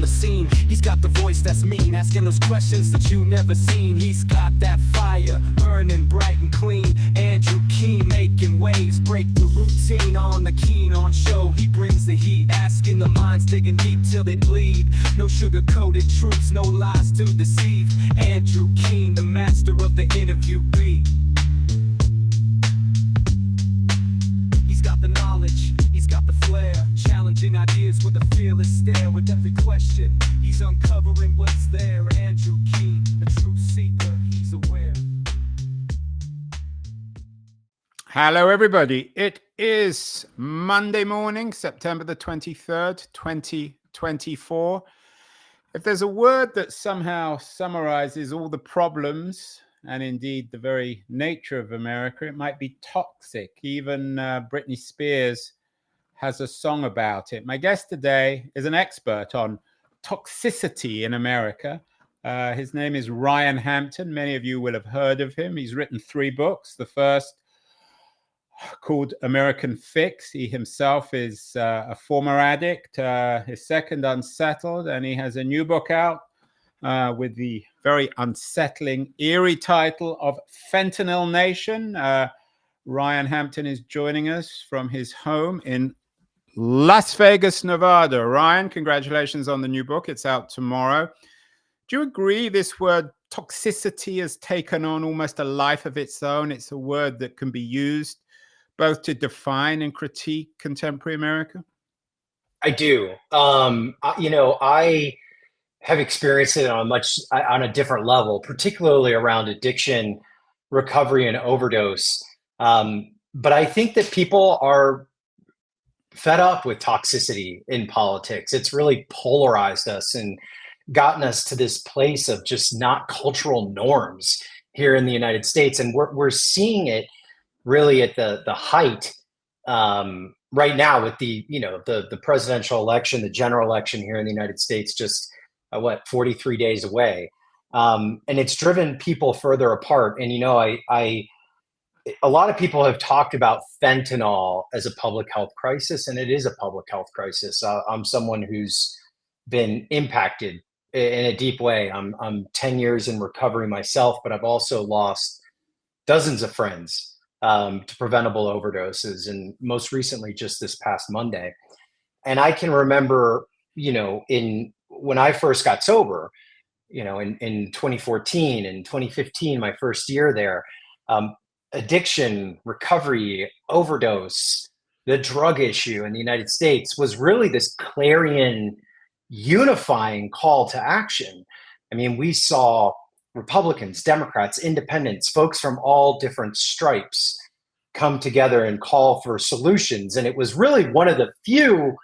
the scene. He's got the voice that's mean, asking those questions that you never seen. He's got that fire, burning bright and clean. Andrew Keen making waves, break the routine on the Keen on show. He brings the heat, asking the minds, digging deep till they bleed. No sugar-coated truths, no lies to deceive. Andrew Keen, the master of the interview beat. He's got the knowledge, he's got the flair, challenging ideas with a fearless stare. With every question, he's uncovering what's there. Andrew Keen, a truth seeker, he's aware. Hello, everybody. It is Monday morning, September the 23rd, 2024. If there's a word that somehow summarizes all the problems and indeed the very nature of America, it might be toxic. Even Britney Spears has a song about it. My guest today is an expert on toxicity in America. His name is Ryan Hampton. Many of you will have heard of him. He's written 3 books. The first, called American Fix. He himself is a former addict. His second, Unsettled, and he has a new book out with the very unsettling, eerie title of Fentanyl Nation. Ryan Hampton is joining us from his home in Las Vegas, Nevada. Ryan, congratulations on the new book. It's out tomorrow. Do you agree this word toxicity has taken on almost a life of its own? It's a word that can be used both to define and critique contemporary America? I do. I have experienced it on a different level, particularly around addiction, recovery, and overdose. But I think that people are fed up with toxicity in politics. It's really polarized us and gotten us to this place of just not cultural norms here in the United States. And we're seeing it really at the height right now with the presidential election, the general election here in the United States, just 43 days away, and it's driven people further apart. And a lot of people have talked about fentanyl as a public health crisis, and it is a public health crisis. I'm someone who's been impacted in a deep way. I'm 10 years in recovery myself, but I've also lost dozens of friends to preventable overdoses, and most recently just this past Monday. And I can remember, when I first got sober, in 2014 and 2015, my first year there, addiction, recovery, overdose, the drug issue in the United States was really this clarion unifying call to action. I mean, we saw Republicans, Democrats, independents, folks from all different stripes come together and call for solutions. And it was really one of the few,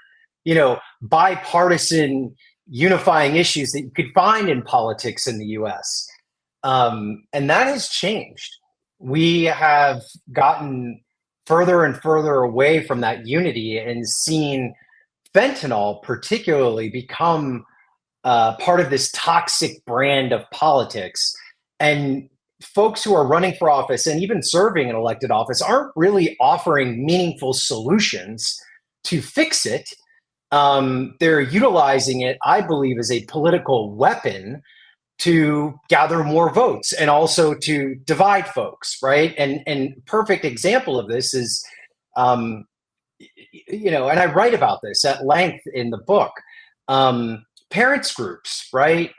bipartisan unifying issues that you could find in politics in the US. And that has changed. We have gotten further and further away from that unity and seen fentanyl particularly become part of this toxic brand of politics. And folks who are running for office and even serving an elected office aren't really offering meaningful solutions to fix it. They're utilizing it, I believe, as a political weapon to gather more votes and also to divide folks, right? And perfect example of this is, and I write about this at length in the book, parents groups, right?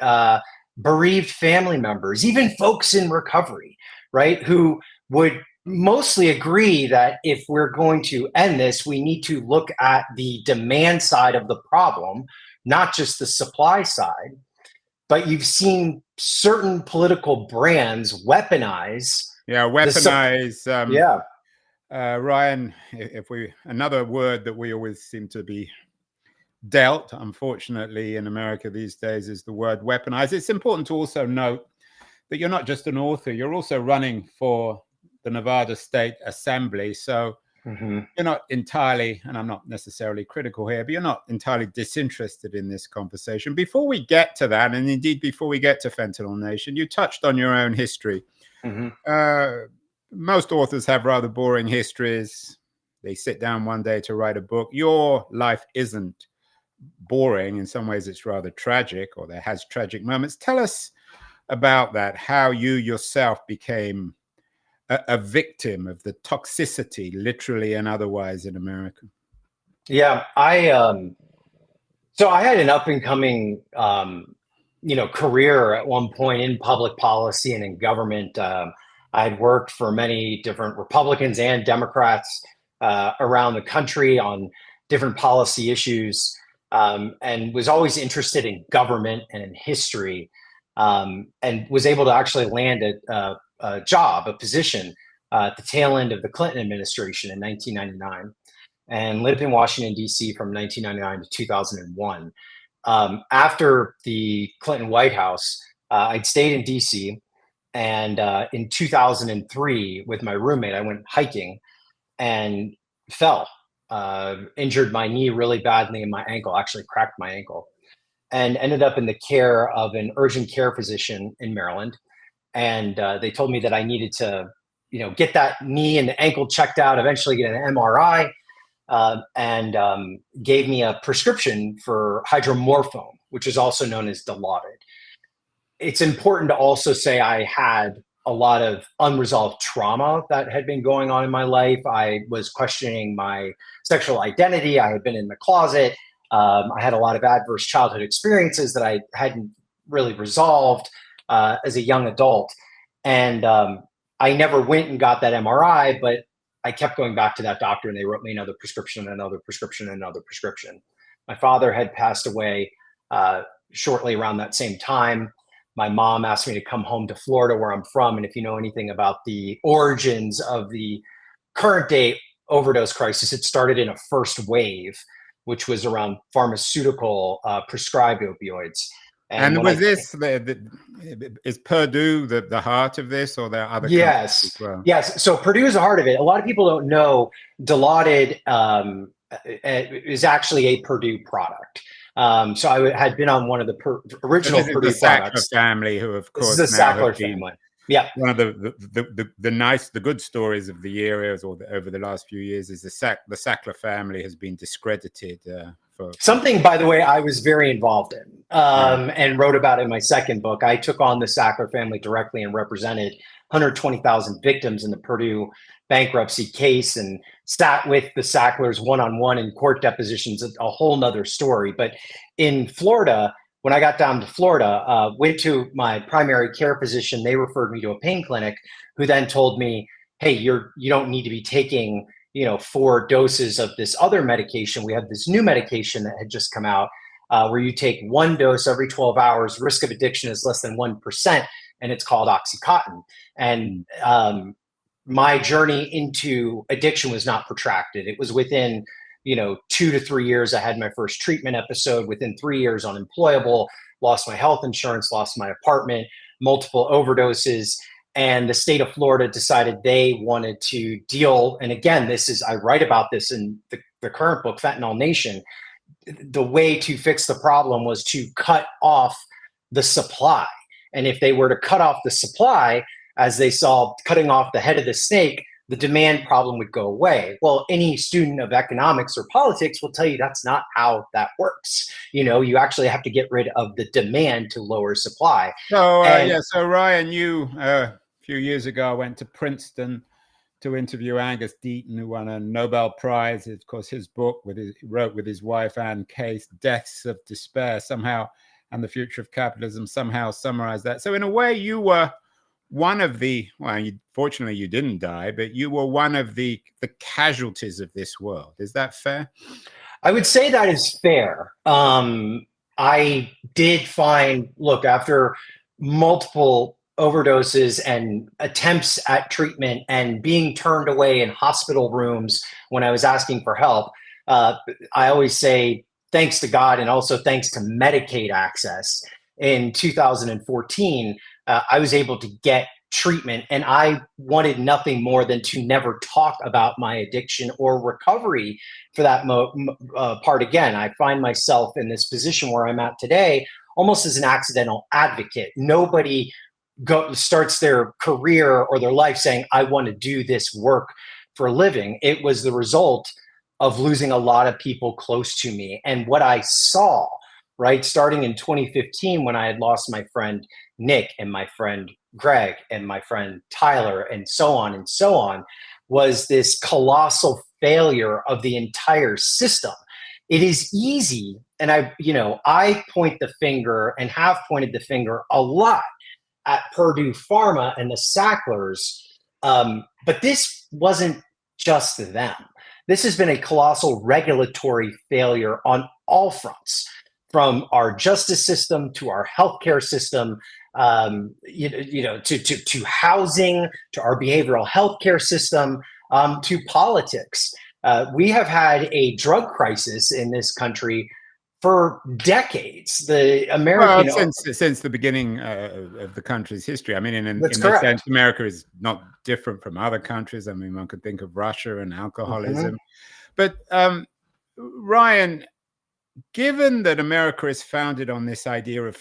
Bereaved family members, even folks in recovery, right? Who would mostly agree that if we're going to end this, we need to look at the demand side of the problem, not just the supply side. But you've seen certain political brands weaponize. Ryan, another word that we always seem to be dealt, unfortunately, in America these days is the word weaponize. It's important to also note that you're not just an author, you're also running for the Nevada State Assembly. So you're not entirely, and I'm not necessarily critical here, but you're not entirely disinterested in this conversation. Before we get to that, and indeed before we get to Fentanyl Nation, you touched on your own history. Most authors have rather boring histories. They sit down one day to write a book. Your life isn't boring. In some ways, it's rather tragic, or there has tragic moments. Tell us about that, how you yourself became a victim of the toxicity, literally and otherwise, in America. Yeah, so I had an up and coming, career at one point in public policy and in government. I had worked for many different Republicans and Democrats around the country on different policy issues, and was always interested in government and in history, and was able to actually land a job, a position at the tail end of the Clinton administration in 1999, and lived in Washington, D.C. from 1999 to 2001. After the Clinton White House, I'd stayed in D.C., and in 2003, with my roommate, I went hiking and fell, injured my knee really badly and my ankle, actually cracked my ankle, and ended up in the care of an urgent care physician in Maryland. And they told me that I needed to, get that knee and the ankle checked out, eventually get an MRI, and gave me a prescription for hydromorphone, which is also known as Dilaudid. It's important to also say I had a lot of unresolved trauma that had been going on in my life. I was questioning my sexual identity. I had been in the closet. I had a lot of adverse childhood experiences that I hadn't really resolved as a young adult. And I never went and got that MRI, but I kept going back to that doctor, and they wrote me another prescription, another prescription, another prescription. My father had passed away shortly around that same time. My mom asked me to come home to Florida, where I'm from. And if you know anything about the origins of the current day overdose crisis, it started in a first wave, which was around pharmaceutical prescribed opioids. And was is Purdue the heart of this, or there are other yes as well? Yes, so Purdue is the heart of it. A lot of people don't know Dilaudid is actually a Purdue product. So I had been on one of the original Purdue the Sackler products. Family, who of course this is the Sackler family. Yeah, one of the good stories of the year over the last few years is the Sackler family has been discredited. Something, by the way, I was very involved in and wrote about in my second book. I took on the Sackler family directly and represented 120,000 victims in the Purdue bankruptcy case, and sat with the Sacklers one-on-one in court depositions, a whole nother story. But in Florida, when I got down to Florida, went to my primary care physician. They referred me to a pain clinic, who then told me, hey, you don't need to be taking 4 doses of this other medication. We have this new medication that had just come out, where you take 1 dose every 12 hours. Risk of addiction is less than 1%, and it's called Oxycontin. And my journey into addiction was not protracted. It was within 2 to 3 years. I had my first treatment episode. Within 3 years, unemployable, lost my health insurance, lost my apartment, multiple overdoses. And the state of Florida decided they wanted to deal. And again, I write about this in the current book, Fentanyl Nation. The way to fix the problem was to cut off the supply. And if they were to cut off the supply, as they saw cutting off the head of the snake, the demand problem would go away. Well, any student of economics or politics will tell you that's not how that works. You actually have to get rid of the demand to lower supply. So, so Ryan, you a few years ago, I went to Princeton to interview Angus Deaton, who won a Nobel Prize. Of course, his book he wrote with his wife, Anne Case, Deaths of Despair, somehow, and the Future of Capitalism, somehow summarized that. So in a way, you were one of fortunately you didn't die, but you were one of the casualties of this world. Is that fair? I would say that is fair. I did find, after multiple overdoses and attempts at treatment and being turned away in hospital rooms when I was asking for help, I always say thanks to God, and also thanks to Medicaid access. In 2014, I was able to get treatment, and I wanted nothing more than to never talk about my addiction or recovery for that part again. I find myself in this position where I'm at today almost as an accidental advocate. Nobody starts their career or their life saying, I want to do this work for a living. It was the result of losing a lot of people close to me. And what I saw, right, starting in 2015, when I had lost my friend Nick and my friend Greg and my friend Tyler and so on, was this colossal failure of the entire system. It is easy, and I point the finger and have pointed the finger a lot at Purdue Pharma and the Sacklers, but this wasn't just them. This has been a colossal regulatory failure on all fronts, from our justice system to our healthcare system, to housing, to our behavioral healthcare system, to politics. We have had a drug crisis in this country for decades. The American since the beginning of the country's history. I mean, in that sense, America is not different from other countries. I mean, one could think of Russia and alcoholism. But Ryan, given that America is founded on this idea of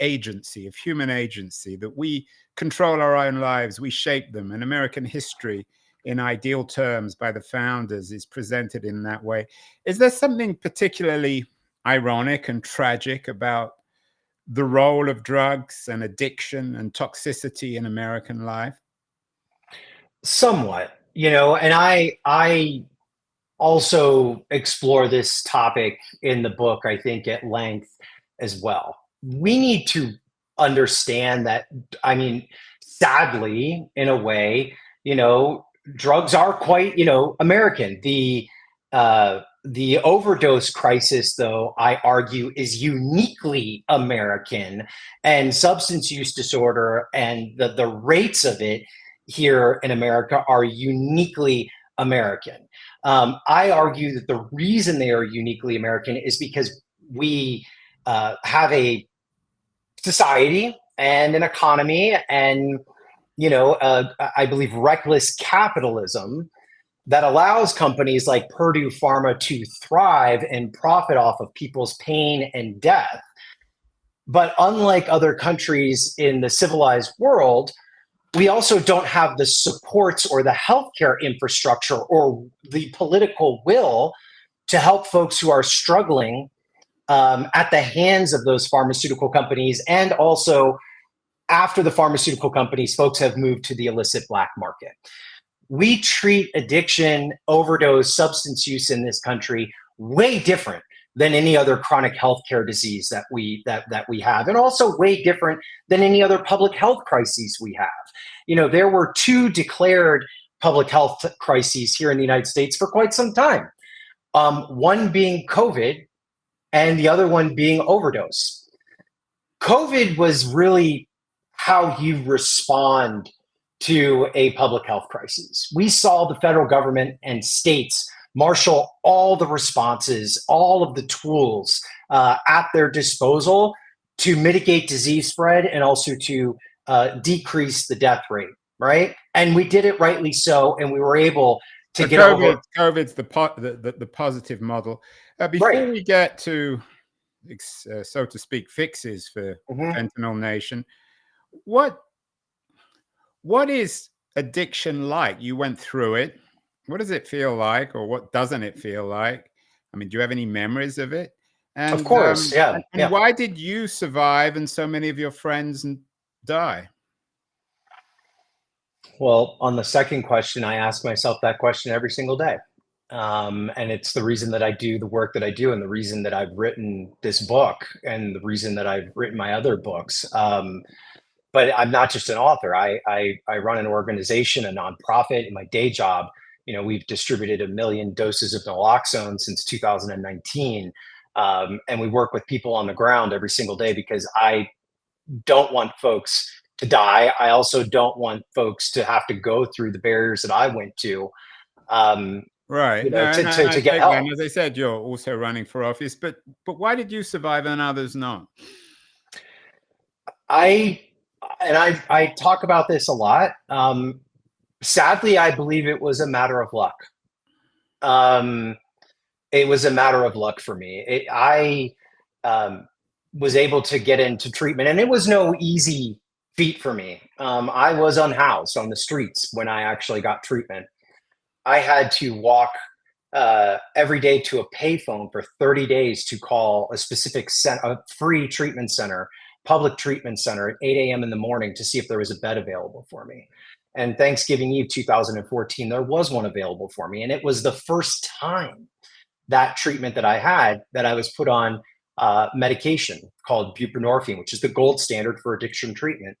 agency, of human agency, that we control our own lives, we shape them, and American history in ideal terms by the founders is presented in that way, is there something particularly ironic and tragic about the role of drugs and addiction and toxicity in American life? Somewhat, and I also explore this topic in the book, I think, at length as well. We need to understand that, I mean, sadly, in a way, drugs are quite, American. The overdose crisis, though, I argue, is uniquely American, and substance use disorder and the rates of it here in America are uniquely American. I argue that the reason they are uniquely American is because we have a society and an economy and, I believe reckless capitalism that allows companies like Purdue Pharma to thrive and profit off of people's pain and death. But unlike other countries in the civilized world, we also don't have the supports or the healthcare infrastructure or the political will to help folks who are struggling at the hands of those pharmaceutical companies. And also, after the pharmaceutical companies, folks have moved to the illicit black market. We treat addiction, overdose, substance use in this country way different than any other chronic healthcare disease that we have, and also way different than any other public health crises we have. There were 2 declared public health crises here in the United States for quite some time. One being COVID, and the other one being overdose. COVID was really how you respond to a public health crisis. We saw the federal government and states marshal all the responses, all of the tools at their disposal to mitigate disease spread and also to decrease the death rate, right? And we did it rightly so, and we were able to get over. COVID's the positive model. Before we get to, so to speak, fixes for Fentanyl Nation, what is addiction like? You went through it. What does it feel like, or what doesn't it feel like? I mean, do you have any memories of it? And, of course, yeah. And why did you survive and so many of your friends die? Well, on the second question, I ask myself that question every single day. And it's the reason that I do the work that I do, and the reason that I've written this book, and the reason that I've written my other books. But I'm not just an author. I run an organization, a nonprofit. In my day job, we've distributed 1 million doses of naloxone since 2019. And we work with people on the ground every single day because I don't want folks to die. I also don't want folks to have to go through the barriers that I went to. Right. To get help. And as I said, you're also running for office, but why did you survive and others not? I talk about this a lot. Sadly, I believe it was a matter of luck. It was a matter of luck for me. I was able to get into treatment, and it was no easy feat for me. I was unhoused on the streets when I actually got treatment. I had to walk every day to a payphone for 30 days to call a specific a free treatment center, public treatment center at 8 a.m. in the morning to see if there was a bed available for me. And Thanksgiving Eve 2014, there was one available for me. And it was the first time that treatment that I had that I was put on medication called buprenorphine, which is the gold standard for addiction treatment.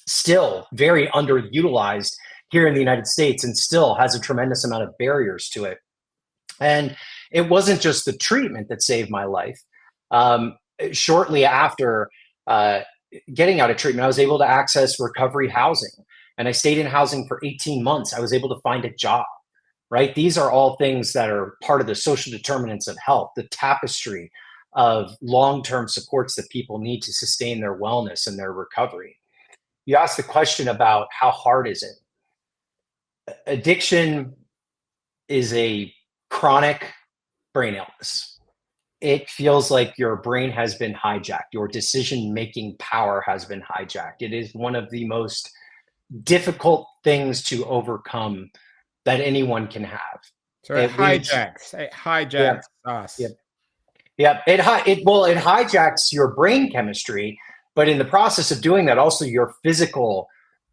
Still very underutilized here in the United States and still has a tremendous amount of barriers to it. And it wasn't just the treatment that saved my life. Shortly after getting out of treatment, I was able to access recovery housing. And I stayed in housing for 18 months. I was able to find a job, right? These are all things that are part of the social determinants of health, the tapestry of long-term supports that people need to sustain their wellness and their recovery. You asked the question about how hard is it? Addiction is a chronic brain illness. It feels like your brain has been hijacked. Your decision-making power has been hijacked. It is one of the most difficult things to overcome that anyone can have. So it hijacks us. Yep. It hijacks your brain chemistry, but in the process of doing that, also your physical,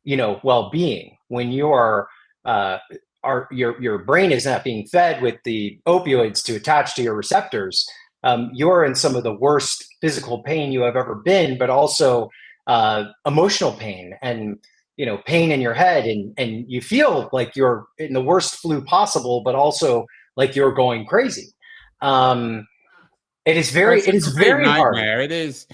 well-being. When you are your brain is not being fed with the opioids to attach to your receptors, you're in some of the worst physical pain you have ever been, but also emotional pain and pain in your head, and you feel like you're in the worst flu possible, but also like you're going crazy. It is very hard. It is.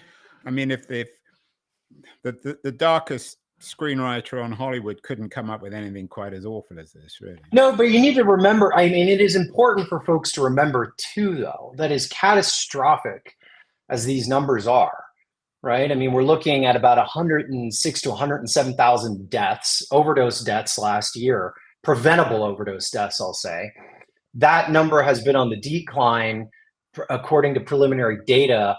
I mean, if the darkest screenwriter on Hollywood couldn't come up with anything quite as awful as this, really. No, but you need to remember, it is important for folks to remember too, though, that as catastrophic as these numbers are, right? We're looking at about 106 to 107,000 deaths, overdose deaths last year, preventable overdose deaths, I'll say. That number has been on the decline, according to preliminary data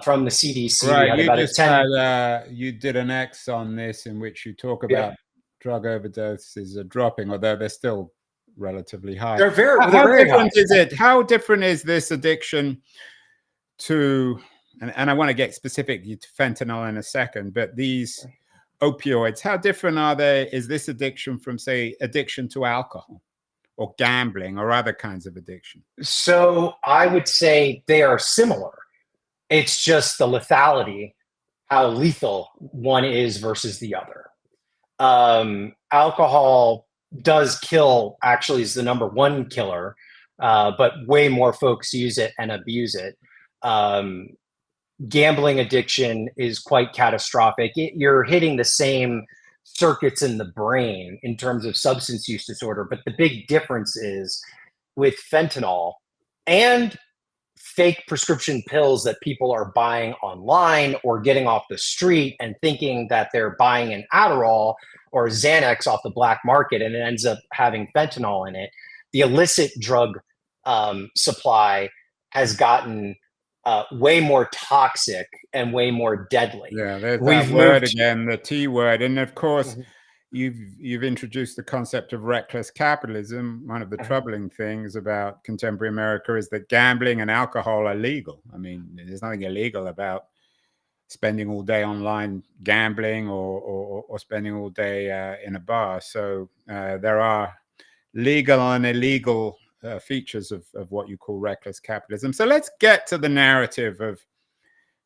from the CDC. Right, you did an X on this in which you talk about drug overdoses are dropping, although they're still relatively high. They're very different high. Is it? How different is this addiction to, and I want to get specific to fentanyl in a second, but these opioids, how different are they? Is this addiction from, say, addiction to alcohol or gambling or other kinds of addiction? So I would say they are similar. It's just the lethality, how lethal one is versus the other. Alcohol does kill, actually is the number one killer, but way more folks use it and abuse it. Gambling addiction is quite catastrophic. You're hitting the same circuits in the brain in terms of substance use disorder, but the big difference is with fentanyl and fake prescription pills that people are buying online or getting off the street and thinking that they're buying an Adderall or Xanax off the black market, and it ends up having fentanyl in it. The illicit drug supply has gotten way more toxic and way more deadly. Yeah, there's that word again, the T word. And of course, you've introduced the concept of reckless capitalism. One of the troubling things about contemporary America is that gambling and alcohol are legal. There's nothing illegal about spending all day online gambling or spending all day in a bar. So there are legal and illegal features of what you call reckless capitalism. So let's get to the narrative of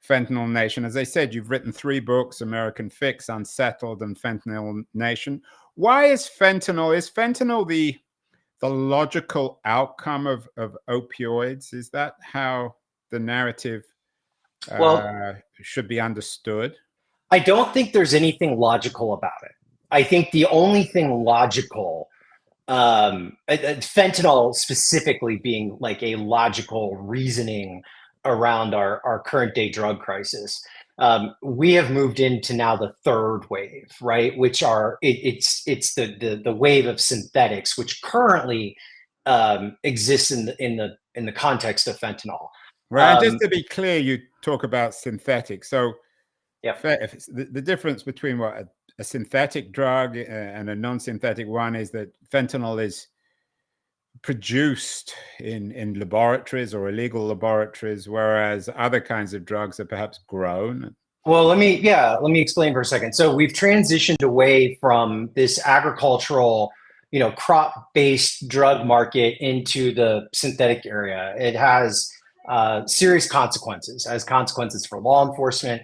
Fentanyl Nation. As I said, you've written 3 books, American Fix, Unsettled, and Fentanyl Nation. Why is fentanyl the logical outcome of opioids? Is that how the narrative should be understood? I don't think there's anything logical about it. I think the only thing logical, fentanyl specifically being like a logical reasoning around our current day drug crisis. We have moved into now the third wave, right? Which are it's the wave of synthetics, which currently exists in the context of fentanyl. Right. Just to be clear, you talk about synthetics. So the difference between what a synthetic drug and a non-synthetic one is that fentanyl is produced in laboratories or illegal laboratories, whereas other kinds of drugs are perhaps grown? Well, let me explain for a second. So we've transitioned away from this agricultural, crop-based drug market into the synthetic area. It has serious consequences, has consequences for law enforcement,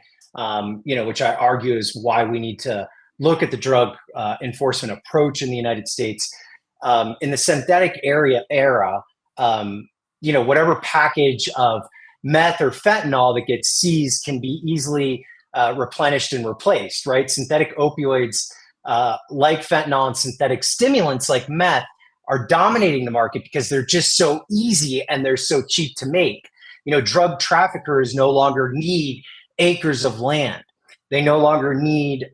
which I argue is why we need to look at the drug enforcement approach in the United States. In the synthetic era, whatever package of meth or fentanyl that gets seized can be easily replenished and replaced, right? Synthetic opioids like fentanyl and synthetic stimulants like meth are dominating the market because they're just so easy and they're so cheap to make. Drug traffickers no longer need acres of land. They no longer need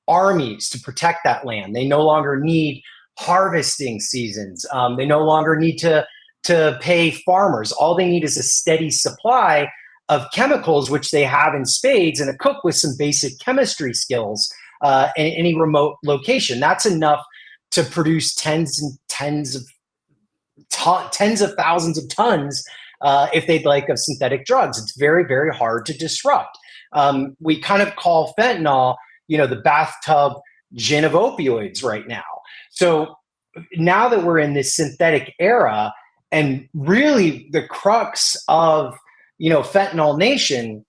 armies to protect that land. They no longer need harvesting seasons. They no longer need to pay farmers. All they need is a steady supply of chemicals, which they have in spades, and a cook with some basic chemistry skills in any remote location. That's enough to produce tens of thousands of tons, if they'd like, of synthetic drugs. It's very, very hard to disrupt. We kind of call fentanyl, the bathtub gin of opioids right now. So now that we're in this synthetic era, and really the crux of fentanyl nation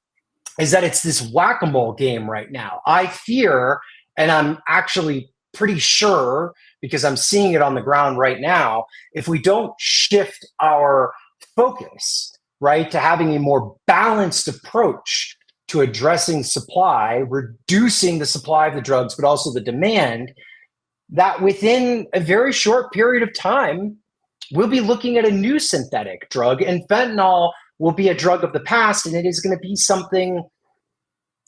is that it's this whack-a-mole game right now. I fear, and I'm actually pretty sure because I'm seeing it on the ground right now, if we don't shift our focus, right, to having a more balanced approach to addressing supply, reducing the supply of the drugs, but also the demand, that within a very short period of time, we'll be looking at a new synthetic drug, and fentanyl will be a drug of the past, and it is going to be something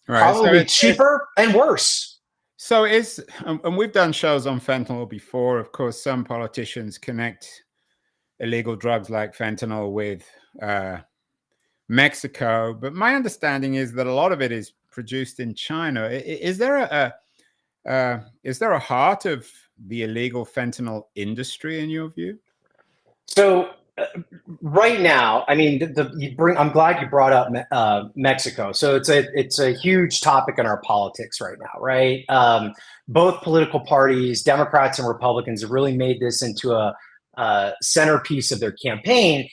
probably cheaper and worse. So and we've done shows on fentanyl before. Of course, some politicians connect illegal drugs like fentanyl with Mexico, but my understanding is that a lot of it is produced in China. Is there a heart of the illegal fentanyl industry in your view? So right now, I mean, I'm glad you brought up Mexico. So it's a huge topic in our politics right now, right? Both political parties, Democrats and Republicans, have really made this into a centerpiece of their campaign.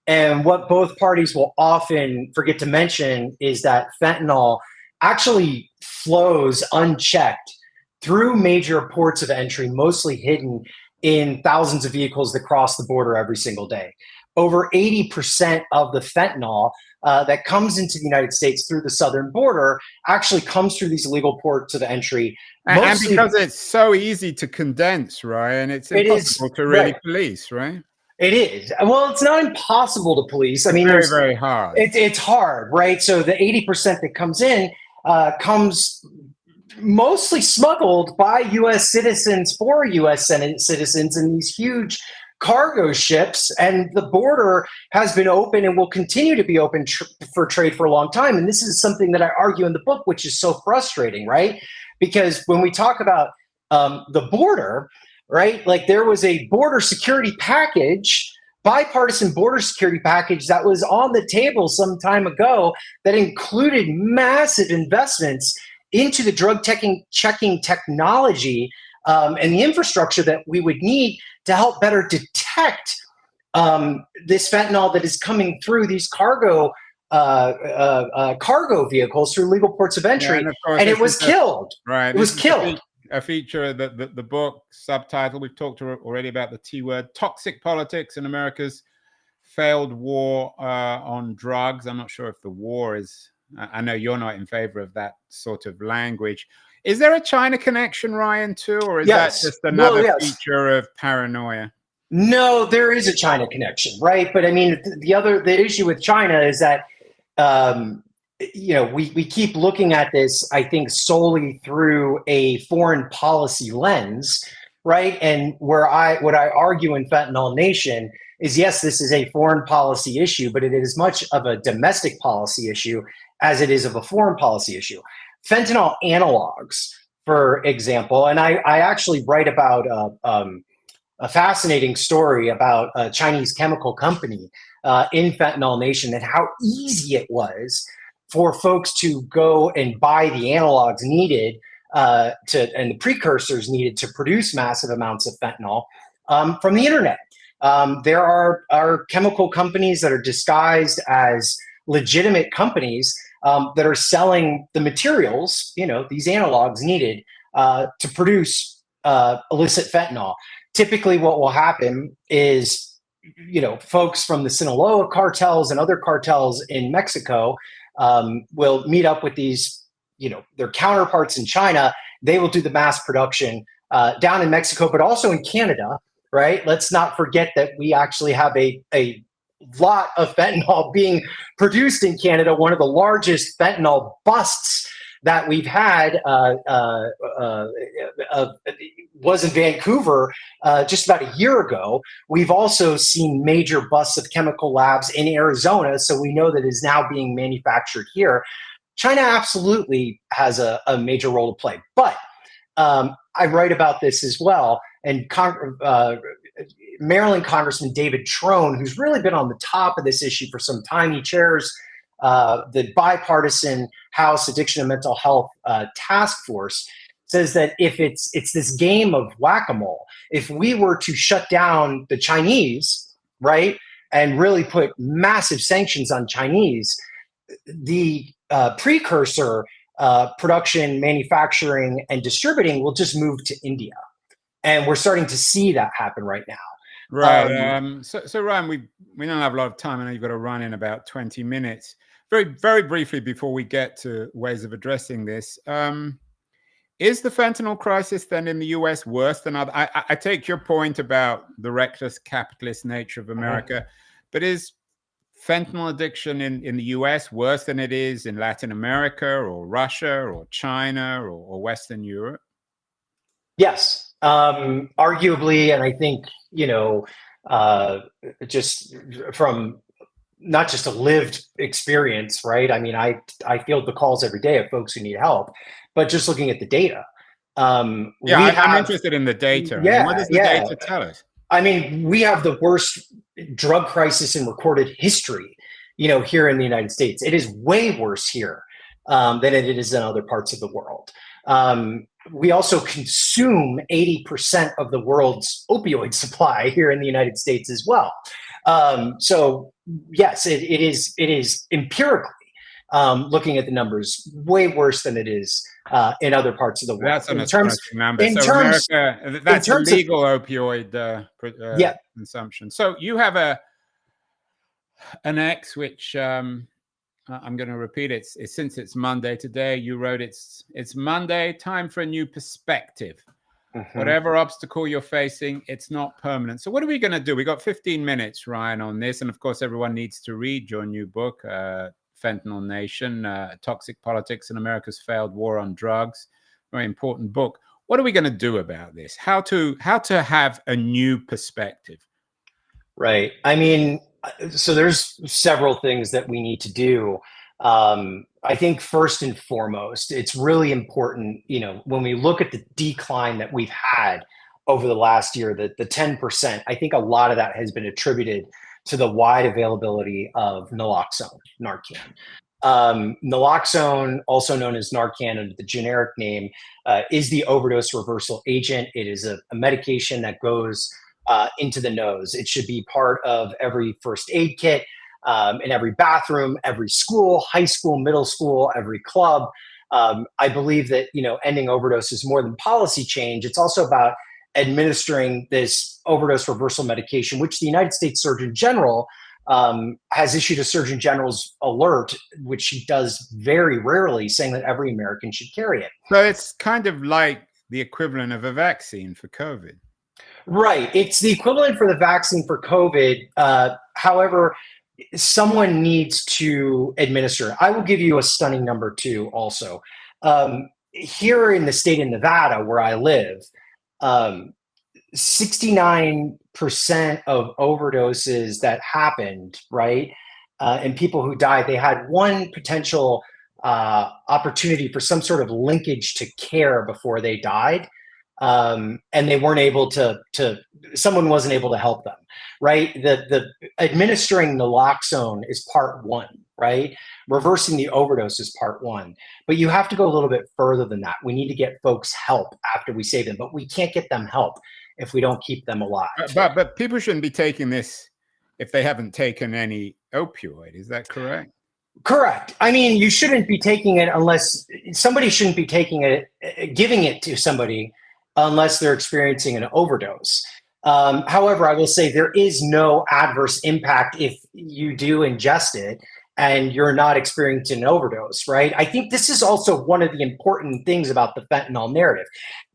And what both parties will often forget to mention is that fentanyl actually flows unchecked through major ports of entry, mostly hidden in thousands of vehicles that cross the border every single day. Over 80% of the fentanyl that comes into the United States through the southern border actually comes through these illegal ports of entry. And because it's so easy to condense, right? And it's impossible to really police, right? It is. Well, it's not impossible to police. I mean, very, very hard. It's hard, right? So the 80% that comes in comes mostly smuggled by U.S. citizens for U.S. citizens in these huge cargo ships, and the border has been open and will continue to be open for trade for a long time. And this is something that I argue in the book, which is so frustrating, right? Because when we talk about the border, right, like there was a border security package, bipartisan border security package that was on the table some time ago that included massive investments into the drug checking technology and the infrastructure that we would need to help better detect this fentanyl that is coming through these cargo vehicles through legal ports of entry. Yeah, and, and it was killed. Right. It was killed. A feature that the book subtitle, we've talked already about the T word, Toxic Politics in America's Failed War on Drugs. I'm not sure if the war is, I know you're not in favor of that sort of language. Is there a China connection, Ryan, too? Or is that just another feature of paranoia? No, there is a China connection, right? But I mean, the issue with China is that, we keep looking at this, I think, solely through a foreign policy lens, right? And what I argue in Fentanyl Nation is, yes, this is a foreign policy issue, but it is as much of a domestic policy issue as it is of a foreign policy issue. Fentanyl analogs, for example, and I actually write about a fascinating story about a Chinese chemical company in fentanyl nation, and how easy it was for folks to go and buy the analogs needed and the precursors needed to produce massive amounts of fentanyl from the internet. There are chemical companies that are disguised as legitimate companies that are selling the materials, these analogs needed to produce illicit fentanyl. Typically, what will happen is, folks from the Sinaloa cartels and other cartels in Mexico will meet up with these, their counterparts in China. They will do the mass production down in Mexico, but also in Canada, right? Let's not forget that we actually have a lot of fentanyl being produced in Canada. One of the largest fentanyl busts that we've had was in Vancouver just about a year ago. We've also seen major busts of chemical labs in Arizona, so we know that it is now being manufactured here. China absolutely has a major role to play, but I write about this as well, and Maryland Congressman David Trone, who's really been on the top of this issue for some time. He chairs the bipartisan House Addiction and Mental Health Task Force, says that if it's this game of whack-a-mole, if we were to shut down the Chinese, right, and really put massive sanctions on Chinese, the precursor production, manufacturing, and distributing will just move to India. And we're starting to see that happen right now. Right. So Ryan, we don't have a lot of time. I know you've got to run in about 20 minutes. Very, very briefly before we get to ways of addressing this, is the fentanyl crisis then in the US worse than other? I take your point about the reckless capitalist nature of America, but is fentanyl addiction in the US worse than it is in Latin America or Russia or China or Western Europe? Yes, arguably, and I think, just from not just a lived experience, right? I mean, I field the calls every day of folks who need help, but just looking at the data. I'm interested in the data. Yeah, what does the data tell us? I mean, we have the worst drug crisis in recorded history, here in the United States. It is way worse here than it is in other parts of the world. We also consume 80% of the world's opioid supply here in the United States as well. So yes, it is empirically, looking at the numbers, way worse than it is in other parts of the world. That's an astonishing number. So America, that's illegal opioid consumption. So you have an X, which I'm going to repeat it. Since it's Monday today, you wrote it's Monday, time for a new perspective. Whatever obstacle you're facing, it's not permanent. So what are we going to do? We got 15 minutes, Ryan, on this. And of course, everyone needs to read your new book, Fentanyl Nation, Toxic Politics and America's Failed War on Drugs. Very important book. What are we going to do about this? How to have a new perspective? Right. I mean, so there's several things that we need to do. I think first and foremost, it's really important, when we look at the decline that we've had over the last year, the 10%, I think a lot of that has been attributed to the wide availability of naloxone, Narcan. Naloxone, also known as Narcan under the generic name, is the overdose reversal agent. It is a medication that goes into the nose. It should be part of every first aid kit, in every bathroom, every school, high school, middle school, every club. I believe that, ending overdose is more than policy change. It's also about administering this overdose reversal medication, which the United States Surgeon General has issued a Surgeon General's alert, which he does very rarely, saying that every American should carry it. So it's kind of like the equivalent of a vaccine for COVID. Right. It's the equivalent for the vaccine for COVID. However, someone needs to administer it. I will give you a stunning number too, also. Here in the state of Nevada, where I live, 69% of overdoses that happened, right, and people who died, they had one potential opportunity for some sort of linkage to care before they died. and they weren't able to someone wasn't able to help them, right? The administering naloxone is part one, right? Reversing the overdose is part one, but you have to go a little bit further than that. We need to get folks help after we save them, but we can't get them help if we don't keep them alive. But people shouldn't be taking this if they haven't taken any opioid. Is that correct? Correct. I mean, you shouldn't be taking it unless somebody shouldn't be taking it, giving it to somebody unless they're experiencing an overdose. However, I will say there is no adverse impact if you do ingest it and you're not experiencing an overdose, right? I think this is also one of the important things about the fentanyl narrative.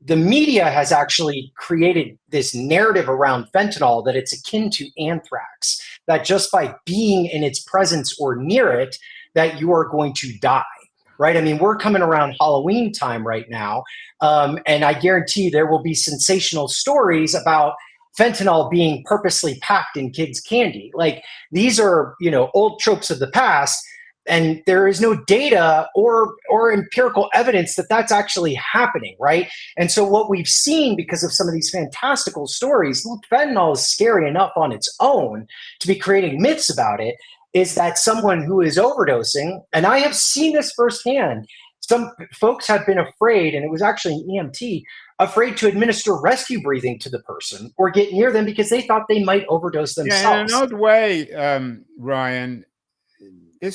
The media has actually created this narrative around fentanyl that it's akin to anthrax, that just by being in its presence or near it, that you are going to die, right? I mean, we're coming around Halloween time right now, and I guarantee there will be sensational stories about fentanyl being purposely packed in kids' candy. Like, these are, old tropes of the past, and there is no data or empirical evidence that that's actually happening, right? And so what we've seen, because of some of these fantastical stories, look, fentanyl is scary enough on its own to be creating myths about it, is that someone who is overdosing, and I have seen this firsthand, some folks have been afraid, and it was actually an EMT, afraid to administer rescue breathing to the person or get near them because they thought they might overdose themselves. Yeah, in an odd way, Ryan, there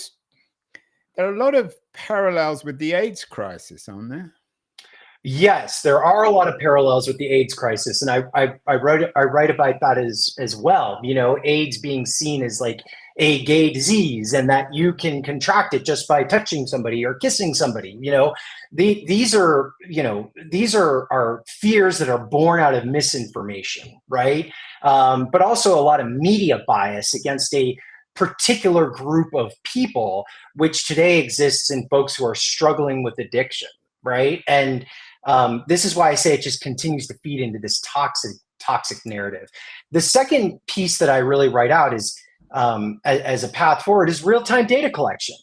are a lot of parallels with the AIDS crisis, aren't there? Yes, there are a lot of parallels with the AIDS crisis, and I write about that as well. AIDS being seen as like a gay disease, and that you can contract it just by touching somebody or kissing somebody. These are fears that are born out of misinformation, right? But also a lot of media bias against a particular group of people, which today exists in folks who are struggling with addiction, right? And this is why I say it just continues to feed into this toxic narrative. The second piece that I really write out is as a path forward is real-time data collection,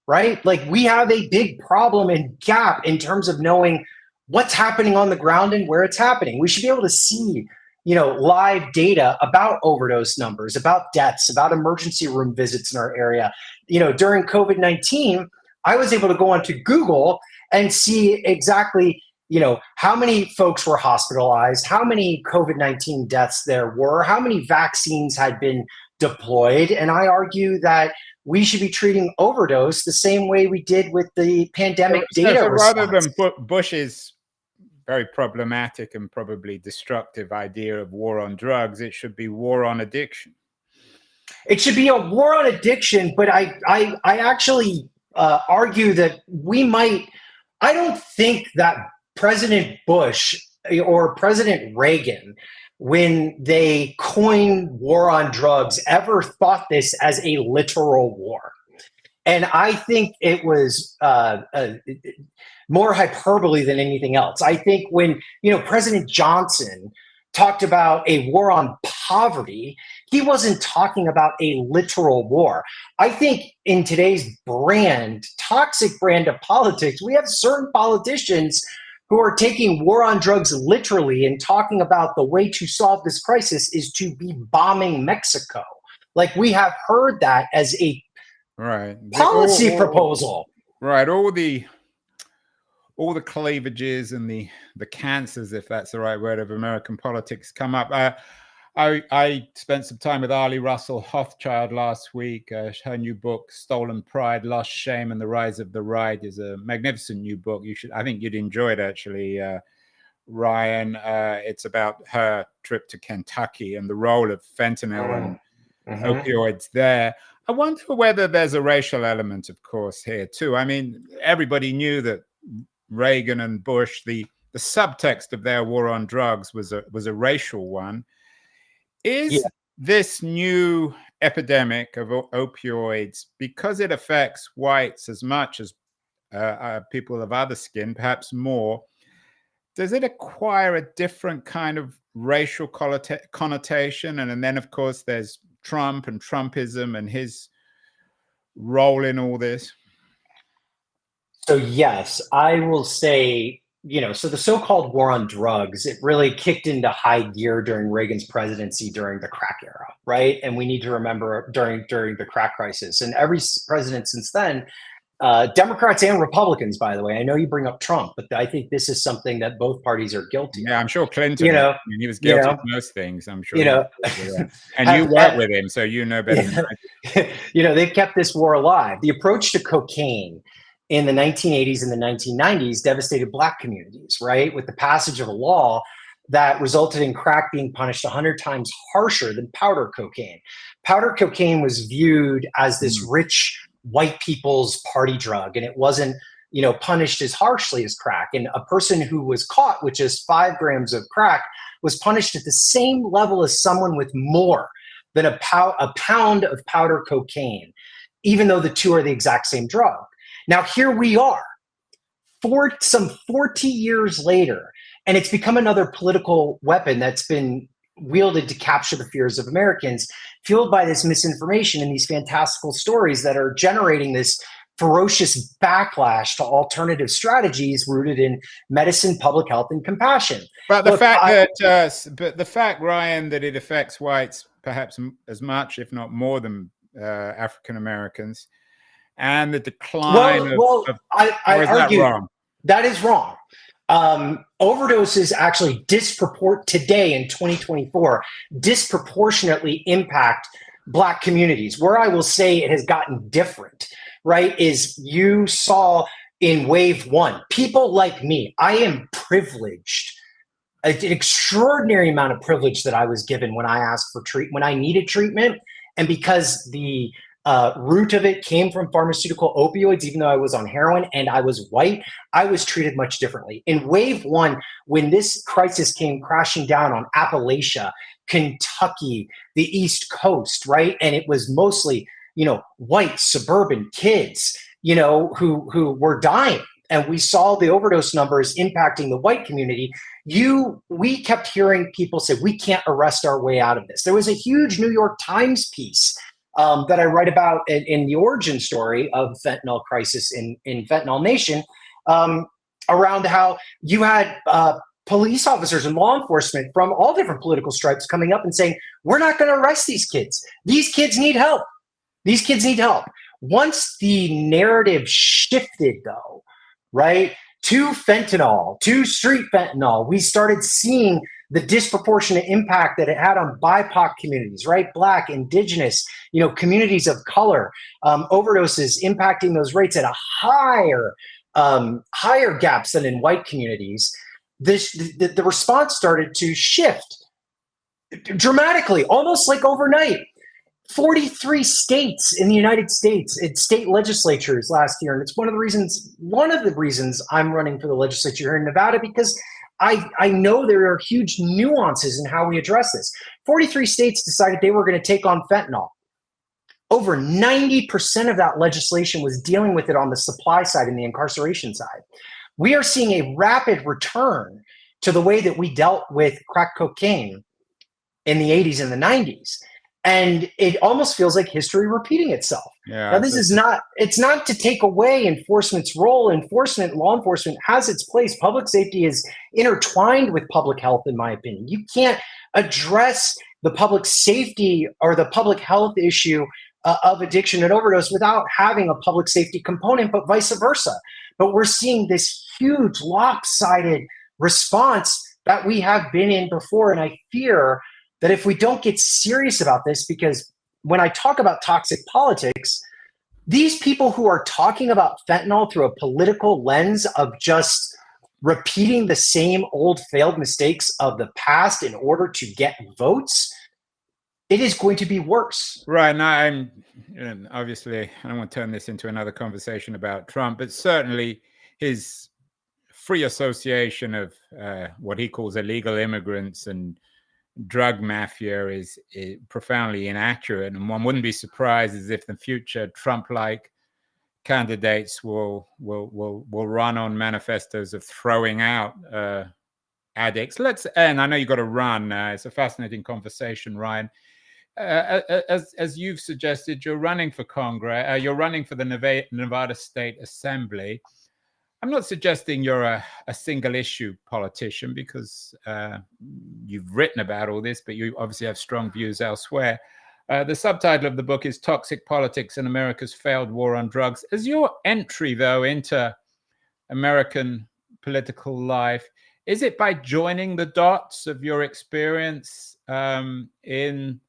right? Like, we have a big problem and gap in terms of knowing what's happening on the ground and where it's happening. We should be able to see, live data about overdose numbers, about deaths, about emergency room visits in our area. During COVID-19, I was able to go onto Google and see exactly how many folks were hospitalized, how many COVID-19 deaths there were, how many vaccines had been deployed. And I argue that we should be treating overdose the same way we did with the pandemic data so response. Rather than Bush's very problematic and probably destructive idea of war on drugs, it should be war on addiction. It should be a war on addiction, but I actually argue that I don't think that President Bush or President Reagan, when they coined war on drugs, ever thought this as a literal war. And I think it was more hyperbole than anything else. I think when, President Johnson talked about a war on poverty, he wasn't talking about a literal war. I think in today's toxic brand of politics, we have certain politicians who are taking war on drugs literally and talking about the way to solve this crisis is to be bombing Mexico. Like, we have heard that as a policy proposal. Right. All the cleavages and the cancers, if that's the right word, of American politics come up. I spent some time with Arlie Russell Hochschild last week. Her new book, Stolen Pride, Lost Shame, and the Rise of the Right, is a magnificent new book. I think you'd enjoy it, actually, Ryan. It's about her trip to Kentucky and the role of fentanyl and opioids there. I wonder whether there's a racial element, of course, here too. I mean, everybody knew that Reagan and Bush, the subtext of their war on drugs was a racial one. Is this new epidemic of opioids, because it affects whites as much as people of other skin, perhaps more, does it acquire a different kind of racial connotation? And then, of course, there's Trump and Trumpism and his role in all this. So yes, I will say so the so-called war on drugs, it really kicked into high gear during Reagan's presidency during the crack era, right? And we need to remember during the crack crisis, and every president since then, Democrats and Republicans, by the way. I know you bring up Trump, but I think this is something that both parties are guilty of. Yeah, I'm sure Clinton, I mean, he was guilty of most things, I'm sure. And you work with him, so you know better than I do. They've kept this war alive. The approach to cocaine in the 1980s and the 1990s devastated Black communities, right? With the passage of a law that resulted in crack being punished 100 times harsher than powder cocaine. Powder cocaine was viewed as this rich white people's party drug, and it wasn't punished as harshly as crack. And a person who was caught with just 5 grams of crack was punished at the same level as someone with more than a pound of powder cocaine, even though the two are the exact same drug. Now here we are, some 40 years later, and it's become another political weapon that's been wielded to capture the fears of Americans, fueled by this misinformation and these fantastical stories that are generating this ferocious backlash to alternative strategies rooted in medicine, public health, and compassion. But the fact, Ryan, that it affects whites perhaps as much, if not more, than African Americans, and the decline I argue that is wrong. Overdoses actually today in 2024 disproportionately impact Black communities. Where I will say it has gotten different, right, is you saw in wave one, people like me, I am privileged, an extraordinary amount of privilege that I was given when I asked for treatment, when I needed treatment. And because the root of it came from pharmaceutical opioids, even though I was on heroin and I was white, I was treated much differently. In wave one, when this crisis came crashing down on Appalachia, Kentucky, the East Coast, right? And it was mostly, white suburban kids, who were dying. And we saw the overdose numbers impacting the white community. We kept hearing people say, we can't arrest our way out of this. There was a huge New York Times piece that I write about in the origin story of fentanyl crisis in Fentanyl Nation, around how you had police officers and law enforcement from all different political stripes coming up and saying, we're not going to arrest these kids. These kids need help. These kids need help. Once the narrative shifted, though, right, to fentanyl, to street fentanyl, we started seeing the disproportionate impact that it had on BIPOC communities, right? Black, indigenous, communities of color, overdoses impacting those rates at a higher gaps than in white communities. The response started to shift dramatically, almost like overnight. 43 states in the United States, it's state legislatures last year. And it's one of the reasons I'm running for the legislature here in Nevada, because I know there are huge nuances in how we address this. 43 states decided they were going to take on fentanyl. Over 90% of that legislation was dealing with it on the supply side and the incarceration side. We are seeing a rapid return to the way that we dealt with crack cocaine in the 80s and the 90s. And it almost feels like history repeating itself. Yeah, now, it's not to take away enforcement's role. Law enforcement has its place. Public safety is intertwined with public health, in my opinion. You can't address the public safety or the public health issue of addiction and overdose without having a public safety component, but vice versa. But we're seeing this huge lopsided response that we have been in before. And I fear that if we don't get serious about this, because when I talk about toxic politics, these people who are talking about fentanyl through a political lens of just repeating the same old failed mistakes of the past in order to get votes, it is going to be worse. Right. Now, obviously, I don't want to turn this into another conversation about Trump, but certainly his free association of what he calls illegal immigrants and drug mafia is profoundly inaccurate, and one wouldn't be surprised as if the future Trump-like candidates will run on manifestos of throwing out addicts. And I know you got to run. It's a fascinating conversation, Ryan. As you've suggested, you're running for Congress. You're running for the Nevada State Assembly. I'm not suggesting you're a single issue politician, because you've written about all this, but you obviously have strong views elsewhere. The subtitle of the book is Toxic Politics and America's Failed War on Drugs. As your entry, though, into American political life, is it by joining the dots of your experience in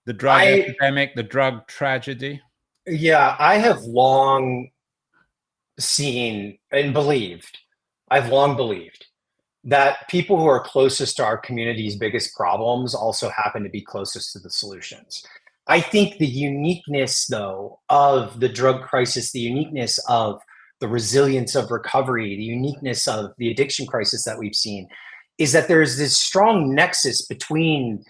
the drug epidemic, the drug tragedy? Yeah, I have long seen and believed, I've long believed that people who are closest to our community's biggest problems also happen to be closest to the solutions. I think the uniqueness, though, of the drug crisis, the uniqueness of the resilience of recovery, the uniqueness of the addiction crisis that we've seen, is that there's this strong nexus between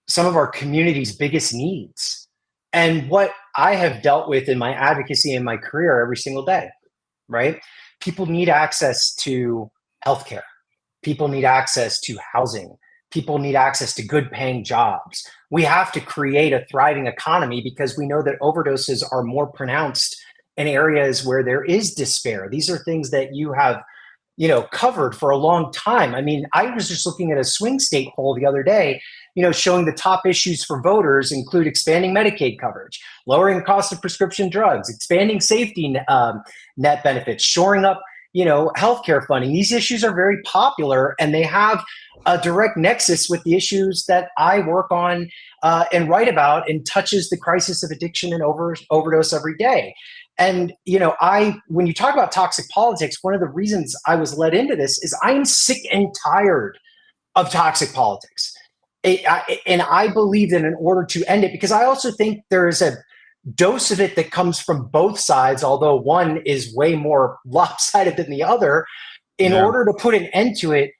some of our community's biggest needs and what I have dealt with in my advocacy and my career every single day, right? People need access to healthcare. People need access to housing. People need access to good paying jobs. We have to create a thriving economy because we know that overdoses are more pronounced in areas where there is despair. These are things that you have, covered for a long time. I mean, I was just looking at a swing state poll the other day, showing the top issues for voters include expanding Medicaid coverage, lowering the cost of prescription drugs, expanding safety net benefits, shoring up healthcare funding. These issues are very popular, and they have a direct nexus with the issues that I work on and write about, and touches the crisis of addiction and overdose every day. And when you talk about toxic politics, one of the reasons I was led into this is I am sick and tired of toxic politics. And I believe that in order to end it, because I also think there is a dose of it that comes from both sides, although one is way more lopsided than the other. In order to put an end to it,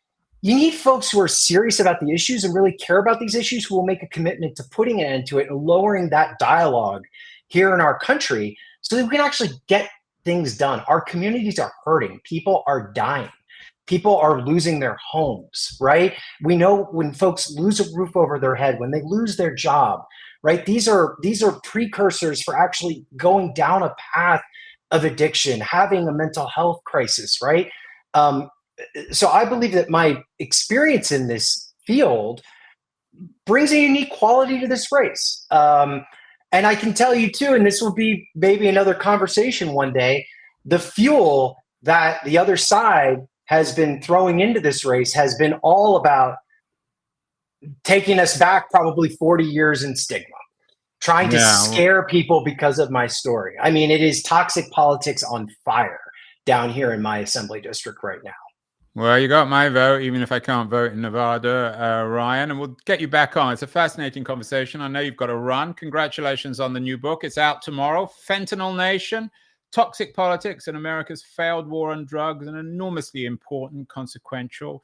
you need folks who are serious about the issues and really care about these issues, who will make a commitment to putting an end to it and lowering that dialogue here in our country so that we can actually get things done. Our communities are hurting. People are dying. People are losing their homes, right? We know when folks lose a roof over their head, when they lose their job, right? These are precursors for actually going down a path of addiction, having a mental health crisis, right? So I believe that my experience in this field brings a unique quality to this race. And I can tell you too, and this will be maybe another conversation one day, the fuel that the other side has been throwing into this race has been all about taking us back probably 40 years in stigma, trying to scare people because of my story. I mean, it is toxic politics on fire down here in my assembly district right now. Well, you got my vote, even if I can't vote in Nevada, Ryan, and we'll get you back on. It's a fascinating conversation. I know you've got to run. Congratulations on the new book. It's out tomorrow. Fentanyl Nation, Toxic Politics and America's Failed War on Drugs, an enormously important, consequential,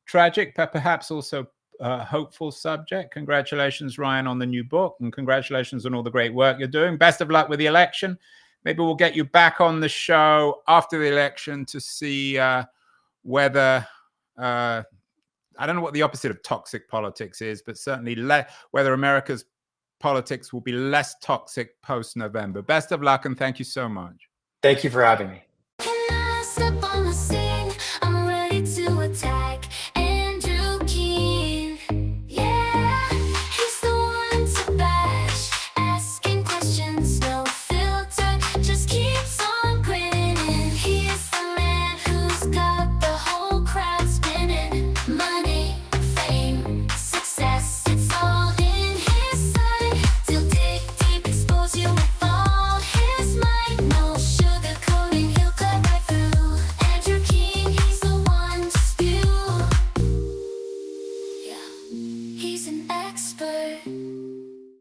tragic, but perhaps also hopeful subject. Congratulations, Ryan, on the new book, and congratulations on all the great work you're doing. Best of luck with the election. Maybe we'll get you back on the show after the election to see whether I don't know what the opposite of toxic politics is, but certainly whether America's politics will be less toxic post-November. Best of luck, and thank you so much. Thank you for having me. Can I step on the scene? I'm ready to attack. Andrew Keene. Yeah, he's the one to bash. Asking questions, no filter, just keeps on grinning. He's the man who's got the whole crowd spinning. Money, fame, success, it's all in his sight. He'll dig deep, expose you with all his might. No sugarcoating, he'll cut right through. Andrew Keene, he's the one to spew. Yeah, he's an expert.